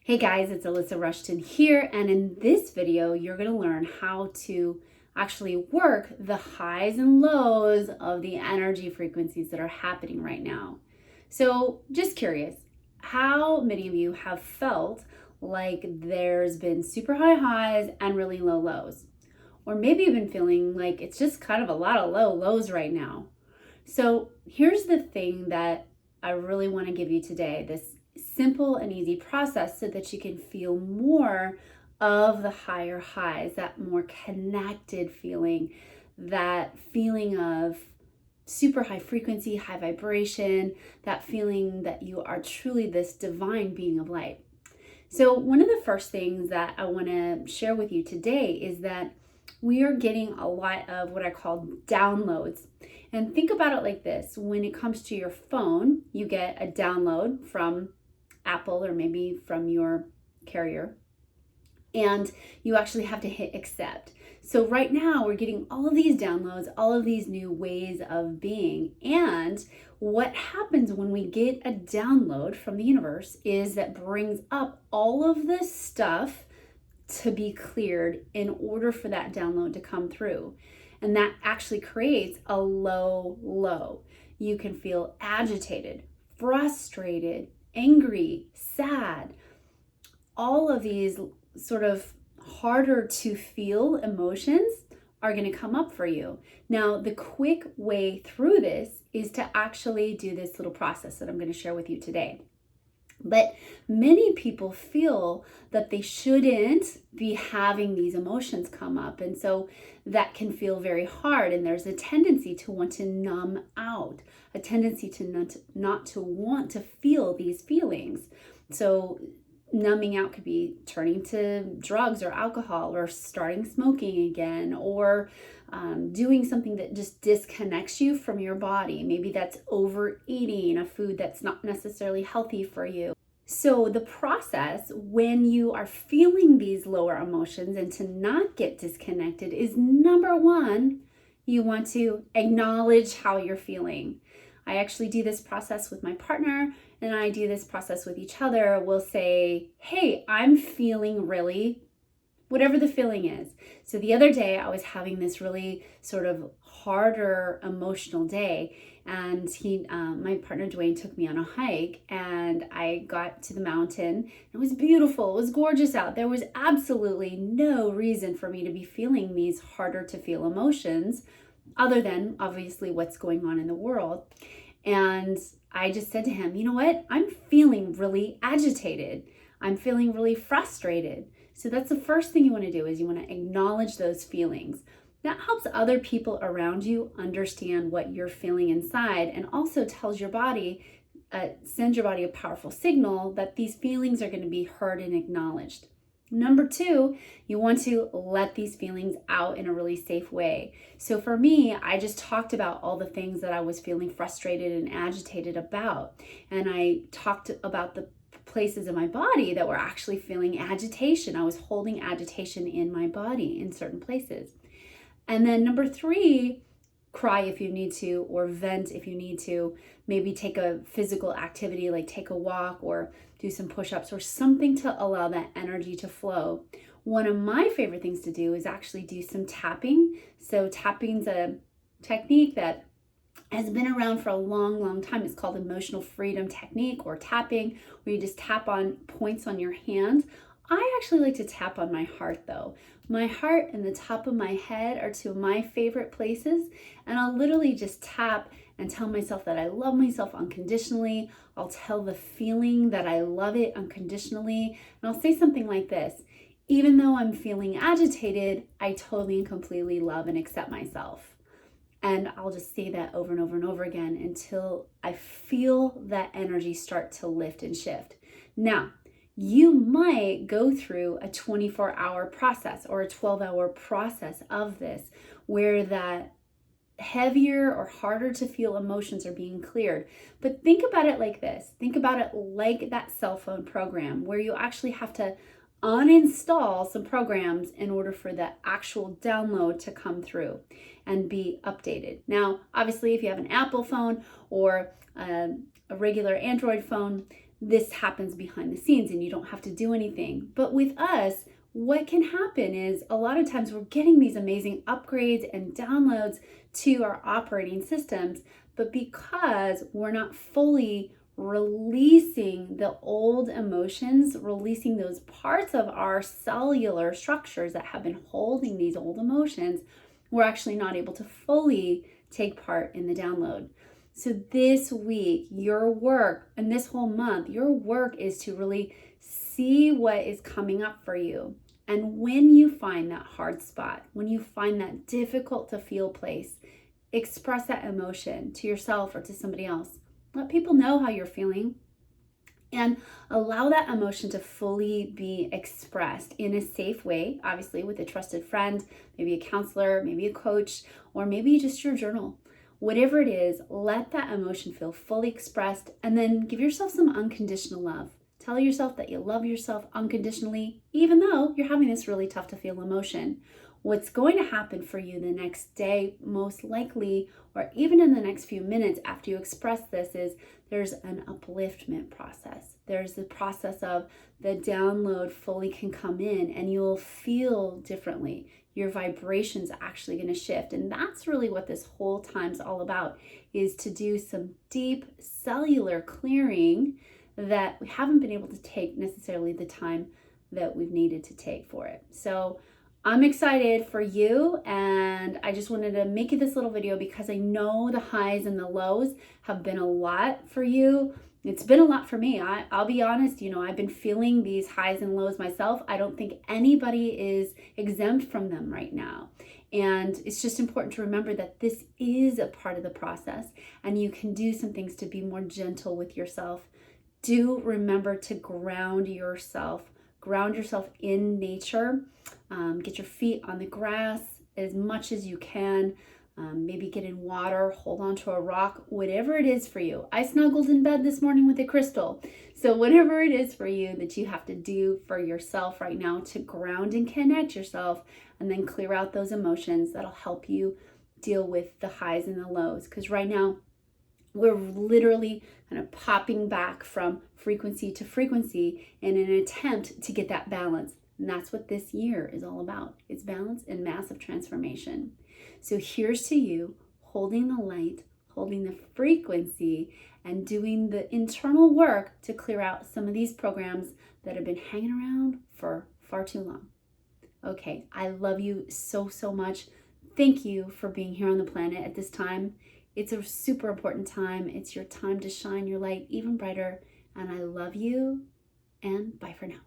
Hey guys, it's Alysa Rushton here, and in this video, you're going to learn how to actually work the highs and lows of the energy frequencies that are happening right now. So, just curious, how many of you have felt like there's been super high highs and really low lows? Or maybe you've been feeling like it's just kind of a lot of low lows right now. So, here's the thing that I really want to give you today, this simple and easy process so that you can feel more of the higher highs, that more connected feeling, that feeling of super high frequency, high vibration, that feeling that you are truly this divine being of light. So one of the first things that I want to share with you today is that we are getting a lot of what I call downloads. And think about it like this. When it comes to your phone, you get a download from Apple or maybe from your carrier, and you actually have to hit accept. So right now we're getting all of these downloads, all of these new ways of being. And what happens when we get a download from the universe is that brings up all of this stuff to be cleared in order for that download to come through. And that actually creates a low low. You can feel agitated, frustrated, angry, sad. All of these sort of harder to feel emotions are going to come up for you. Now, the quick way through this is to actually do this little process that I'm going to share with you today. But many people feel that they shouldn't be having these emotions come up. And so that can feel very hard. And there's a tendency to want to numb out, a tendency to not to want to feel these feelings. So numbing out could be turning to drugs or alcohol or starting smoking again, or doing something that just disconnects you from your body. Maybe that's overeating a food that's not necessarily healthy for you. So the process when you are feeling these lower emotions and to not get disconnected is, number one, you want to acknowledge how you're feeling. I actually do this process with my partner, and I do this process with each other. We'll say, hey, I'm feeling really, whatever the feeling is. So the other day I was having this really sort of harder emotional day, and my partner Dwayne took me on a hike, and I got to the mountain. It was beautiful. It was gorgeous out. There was absolutely no reason for me to be feeling these harder to feel emotions other than obviously what's going on in the world. And I just said to him, you know what? I'm feeling really agitated. I'm feeling really frustrated. So that's the first thing you want to do, is you want to acknowledge those feelings. That helps other people around you understand what you're feeling inside, and also tells your body, sends your body a powerful signal that these feelings are going to be heard and acknowledged. Number two, you want to let these feelings out in a really safe way. So for me, I just talked about all the things that I was feeling frustrated and agitated about. And I talked about the places in my body that were actually feeling agitation. I was holding agitation in my body in certain places. And then number three, cry if you need to, or vent if you need to. Maybe take a physical activity like take a walk or do some push-ups or something to allow that energy to flow. One of my favorite things to do is actually do some tapping. So tapping's a technique that has been around for a long, long time. It's called emotional freedom technique, or tapping, where you just tap on points on your hands. I actually like to tap on my heart though. My heart and the top of my head are two of my favorite places, and I'll literally just tap and tell myself that I love myself unconditionally. I'll tell the feeling that I love it unconditionally, and I'll say something like this: even though I'm feeling agitated, I totally and completely love and accept myself. And I'll just say that over and over and over again until I feel that energy start to lift and shift. Now, you might go through a 24-hour process or a 12-hour process of this, where that heavier or harder to feel emotions are being cleared. But think about it like this. Think about it like that cell phone program, where you actually have to uninstall some programs in order for the actual download to come through and be updated. Now, obviously, if you have an Apple phone or a regular Android phone, this happens behind the scenes and you don't have to do anything. But with us, what can happen is a lot of times we're getting these amazing upgrades and downloads to our operating systems, but because we're not fully releasing the old emotions, releasing those parts of our cellular structures that have been holding these old emotions, we're actually not able to fully take part in the download. So this week, your work, and this whole month, your work is to really see what is coming up for you. And when you find that hard spot, when you find that difficult to feel place, express that emotion to yourself or to somebody else. Let people know how you're feeling and allow that emotion to fully be expressed in a safe way, obviously with a trusted friend, maybe a counselor, maybe a coach, or maybe just your journal. Whatever it is, let that emotion feel fully expressed and then give yourself some unconditional love. Tell yourself that you love yourself unconditionally, even though you're having this really tough to feel emotion. What's going to happen for you the next day, most likely, or even in the next few minutes after you express this, is there's an upliftment process. There's the process of the download fully can come in and you'll feel differently. Your vibration's actually going to shift. And that's really what this whole time's all about, is to do some deep cellular clearing that we haven't been able to take necessarily the time that we've needed to take for it. So I'm excited for you, and I just wanted to make you this little video because I know the highs and the lows have been a lot for you. It's been a lot for me. I'll be honest, I've been feeling these highs and lows myself. I don't think anybody is exempt from them right now. And it's just important to remember that this is a part of the process, and you can do some things to be more gentle with yourself. Do remember to ground yourself in nature. Get your feet on the grass as much as you can. Maybe get in water, hold on to a rock, whatever it is for you. I snuggled in bed this morning with a crystal. So whatever it is for you that you have to do for yourself right now to ground and connect yourself and then clear out those emotions, that'll help you deal with the highs and the lows. Because right now, we're literally kind of popping back from frequency to frequency in an attempt to get that balance. And that's what this year is all about. It's balance and massive transformation. So here's to you holding the light, holding the frequency, and doing the internal work to clear out some of these programs that have been hanging around for far too long. Okay, I love you so, so much. Thank you for being here on the planet at this time. It's a super important time. It's your time to shine your light even brighter. And I love you, and bye for now.